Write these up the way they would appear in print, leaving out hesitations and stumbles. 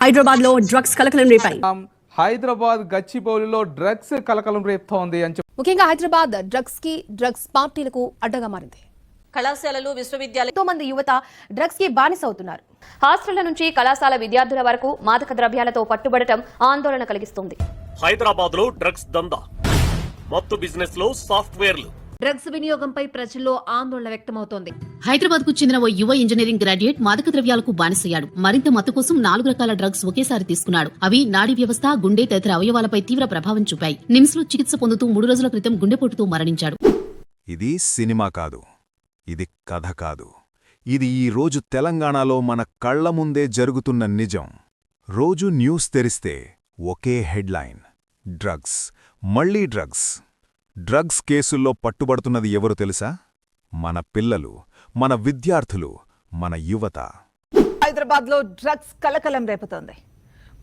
హైదరాబాద్ లో డ్రగ్స్ కలకలం రేపాయి. హైదరాబాద్ గచ్చిబౌలిలో డ్రగ్స్ కలకలం రేపుతోంది అని ముఖ్యంగా హైదరాబాద్ డ్రగ్స్ పార్టీలకు అడ్డగా మారింది. కళాశాలలు విశ్వవిద్యాలయం ఎంతో మంది యువత డ్రగ్స్ కి బానిస అవుతున్నారు. హాస్టళ్ల నుంచి కళాశాల విద్యార్థుల వరకు మాదక ద్రవ్యాలతో పట్టుబడటం ఆందోళన కలిగిస్తుంది. హైదరాబాద్ లో డ్రగ్స్ దందా, మత్తు బిజినెస్ లో సాఫ్ట్వేర్లు. డ్రగ్స్ వినియోగంపై ప్రజల్లో ఆందోళన వ్యక్తమవుతోంది. హైదరాబాద్ కు చెందిన ఓ యువ ఇంజనీరింగ్ గ్రాడ్యుయేట్ మాదక ద్రవ్యాలకు బానిసయ్యాడు. మరింత మత్తు కోసం 4 రకాల డ్రగ్స్ ఒకేసారి తీసుకున్నాడు. అవి నాడీ వ్యవస్థ, గుండె తదితర అవయవాలపై తీవ్ర ప్రభావం చూపాయి. నిమ్స్ లో చికిత్స పొందుతూ 3 రోజుల క్రితం గుండెపోటుతో మరణించాడు. ఇది సినిమా కాదు, ఇది కథ కాదు. ఇది ఈ రోజు తెలంగాణలో మన కళ్ల ముందే జరుగుతున్న నిజం. రోజు న్యూస్ తెరిస్తే ఒకే హెడ్లైన్: డ్రగ్స్, మళ్లీ డ్రగ్స్. డ్రగ్స్ కేసుల్లో పట్టుబడుతున్నది ఎవరు తెలుసా? మన పిల్లలు, మన విద్యార్థులు, మన యువత. హైదరాబాద్ లో డ్రగ్స్ కలకలం రేపుతోంది.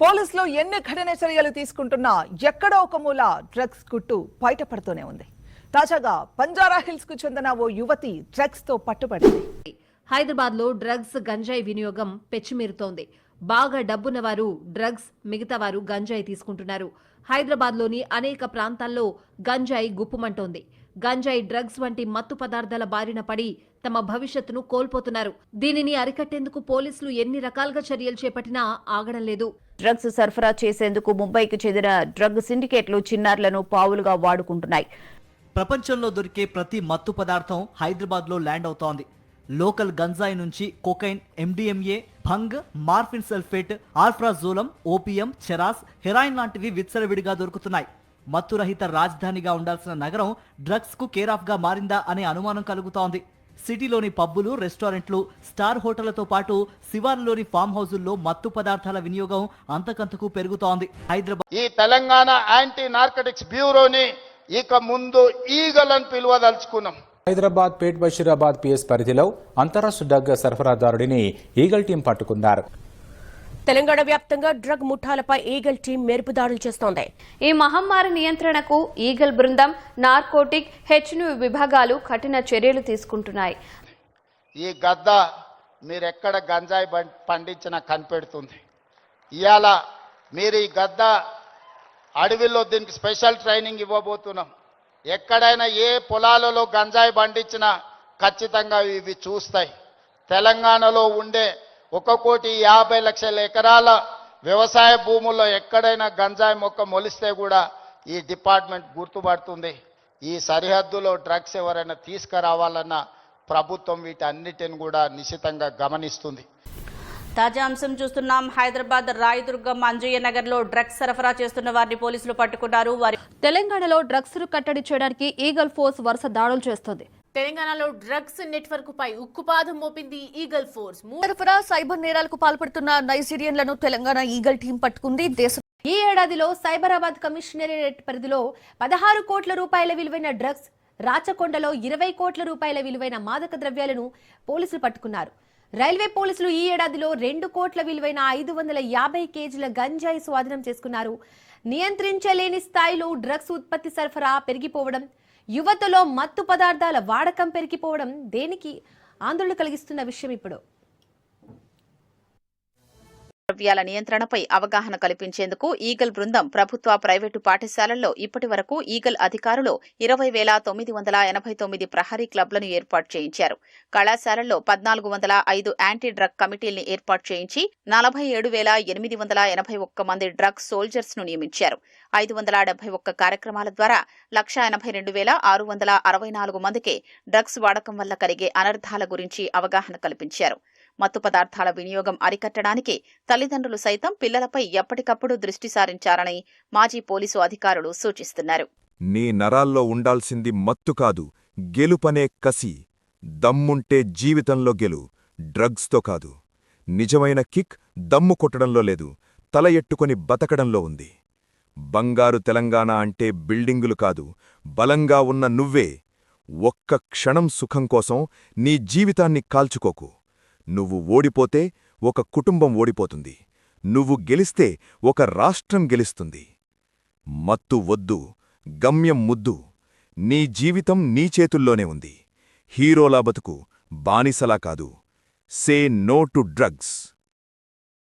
పోలీసులు ఎన్ని కఠిన చర్యలు తీసుకుంటున్నా ఎక్కడో ఒక మూల డ్రగ్స్ గుట్టు బయటపడుతూనే ఉంది. తాజాగా బంజారా హిల్స్ కు చెందిన ఓ యువతి డ్రగ్స్ తో పట్టుబడింది. హైదరాబాద్ లో డ్రగ్స్ గంజాయి వినియోగం పెచ్చిమీరుతోంది. బాగా డబ్బున్న వారు డ్రగ్స్, మిగతా వారు గంజాయి తీసుకుంటున్నారు. హైదరాబాద్ లోని అనేక ప్రాంతాల్లో గంజాయి గుప్పుమంటోంది. గంజాయి, డ్రగ్స్ వంటి మత్తు పదార్థాల బారిన పడి తమ భవిష్యత్తును కోల్పోతున్నారు. దీనిని అరికట్టేందుకు పోలీసులు ఎన్ని రకాలుగా చర్యలు చేపట్టినా ఆగడం లేదు. డ్రగ్స్ సరఫరా చేసేందుకు ముంబైకి చెందిన డ్రగ్ సిండికేట్లు చిన్నారులను పావులుగా వాడుకుంటున్నాయి. ప్రపంచంలో దొరికే ప్రతి మత్తు పదార్థం హైదరాబాద్ లో ల్యాండ్ అవుతోంది. లోకల్ గంజాయి నుంచి cocaine, MDMA, bhang, morphine sulphate, alprazolam, opium, charas, heroin లాంటివి విచ్చలవిడిగా దొరుకుతున్నాయి. మత్తురహిత రాజధానిగా ఉండాల్సిన నగరం డ్రగ్స్ కు కేరాఫ్ గా మారిందా అనే అనుమానం కలుగుతోంది. సిటీలోని పబ్బులు, రెస్టారెంట్లు, స్టార్ హోటళ్లతో పాటు శివార్లలోని ఫామ్ హౌజుల్లో మత్తు పదార్థాల వినియోగం అంతకంతకు పెరుగుతోంది. హైదరాబాద్ ఈ తెలంగాణ యాంటీ నార్కటిక్స్ బ్యూరోని ఇక ముందు ఈగల్ అని పిలువదలుచుకున్నాం. హైదరాబాద్ పేట్ బషీరాబాద్ పిఎస్ పరిధిలో అంతరాష్ట్ర డ్రగ్ సరఫరాదారుడిని ఈగల్ టీం పట్టుకున్నారు. తెలంగాణ వ్యాప్తంగా డ్రగ్ ముఠాలపై ఈగల్ టీం మెరుపుదాడులు చేస్తోంది. ఈ మహమ్మారి నియంత్రణకు ఈగల్ బృందం, నార్కోటిక్, హెచ్ను విభాగాలు కఠిన చర్యలు తీసుకుంటున్నాయి. ఈ గద్ద మీరెక్కడ గంజాయి పండించినా కనిపెడుతుంది. ఇవాళ మీరు ఈ గద్ద అడవిలో దీనికి స్పెషల్ ట్రైనింగ్ ఇవ్వబోతున్నాం. ఎక్కడైనా ఏ పొలాలలో గంజాయి పండించినా ఖచ్చితంగా ఇవి చూస్తాయి. తెలంగాణలో ఉండే 1,50,00,000 ఎకరాల వ్యవసాయ భూముల్లో ఎక్కడైనా గంజాయి మొక్క మొలిస్తే కూడా ఈ డిపార్ట్మెంట్ గుర్తుపడుతుంది. ఈ సరిహద్దులో డ్రగ్స్ ఎవరైనా తీసుకురావాలన్న ప్రభుత్వం వీటన్నిటిని కూడా నిశితంగా గమనిస్తుంది. తాజా అంశం చూస్తున్నాం. హైదరాబాద్ రాయదుర్గం అంజయ్య నగర్ లో డ్రగ్స్ సరఫరా చేస్తున్న వారిని పోలీసులు పట్టుకున్నారు. తెలంగాణలో డ్రగ్స్ కట్టడి చేయడానికి ఈగల్ ఫోర్స్ వరుస దాడులు చేస్తోంది. తెలంగాణలో డ్రగ్స్ నెట్వర్క్ పై ఉక్కుపాదం మోపింది ఈగల్ ఫోర్స్. సరఫరా, సైబర్ నేరాలకు పాల్పడుతున్న నైజీరియన్లను తెలంగాణ ఈగల్ టీం పట్టుకుంది. ఈ ఏడాదిలో సైబరాబాద్ కమిషనరేట్ పరిధిలో 16 కోట్ల రూపాయల విలువైన డ్రగ్స్, రాచకొండలో 20 కోట్ల రూపాయల విలువైన మాదక ద్రవ్యాలను పోలీసులు పట్టుకున్నారు. రైల్వే పోలీసులు ఈ ఏడాదిలో 2 కోట్ల విలువైన 550 కేజీల గంజాయి స్వాధీనం చేసుకున్నారు. నియంత్రించలేని స్థాయిలో డ్రగ్స్ ఉత్పత్తి, సరఫరా పెరిగిపోవడం, యువతలో మత్తు పదార్థాల వాడకం పెరిగిపోవడం దేనికి ఆందోళన కలిగిస్తున్న విషయం. ఇప్పుడు ద్రవ్యాల నియంత్రణపై అవగాహన కల్పించేందుకు ఈగల్ బృందం ప్రభుత్వ, ప్రైవేటు పాఠశాలల్లో ఇప్పటి వరకు ఈగల్ అధికారులు 20,989 ప్రహరీ క్లబ్లను ఏర్పాటు చేయించారు. కళాశాలల్లో 1,405 యాంటీ డ్రగ్ కమిటీల్ని ఏర్పాటు చేయించి 47,881 మంది డ్రగ్ సోల్జర్స్ ను నియమించారు. 571 కార్యక్రమాల ద్వారా 182,664 మందికి డ్రగ్స్ వాడకం వల్ల కలిగే అనర్థాల గురించి అవగాహన కల్పించారు. మత్తు పదార్థాల వినియోగం అరికట్టడానికి తల్లిదండ్రులు సైతం పిల్లలపై ఎప్పటికప్పుడు దృష్టి సారించాలని మాజీ పోలీసు అధికారులు సూచిస్తున్నారు. నీ నరాల్లో ఉండాల్సింది మత్తు కాదు, గెలుపనే కసి. దమ్ముంటే జీవితంలో గెలు, డ్రగ్స్తో కాదు. నిజమైన కిక్ దమ్ము కొట్టడంలో లేదు, తల ఎట్టుకొని బతకడంలో ఉంది. బంగారు తెలంగాణ అంటే బిల్డింగులు కాదు, బలంగా ఉన్న నువ్వే. ఒక్క క్షణం సుఖం కోసం నీ జీవితాన్ని కాల్చుకోకు. నువ్వు ఓడిపోతే ఒక కుటుంబం ఓడిపోతుంది. నువ్వు గెలిస్తే ఒక రాష్ట్రం గెలుస్తుంది. మత్తు వద్దు, గమ్యం ముద్దు. నీ జీవితం నీ చేతుల్లోనే ఉంది. హీరోలా బతుకు, బానిసలా కాదు. Say no to drugs.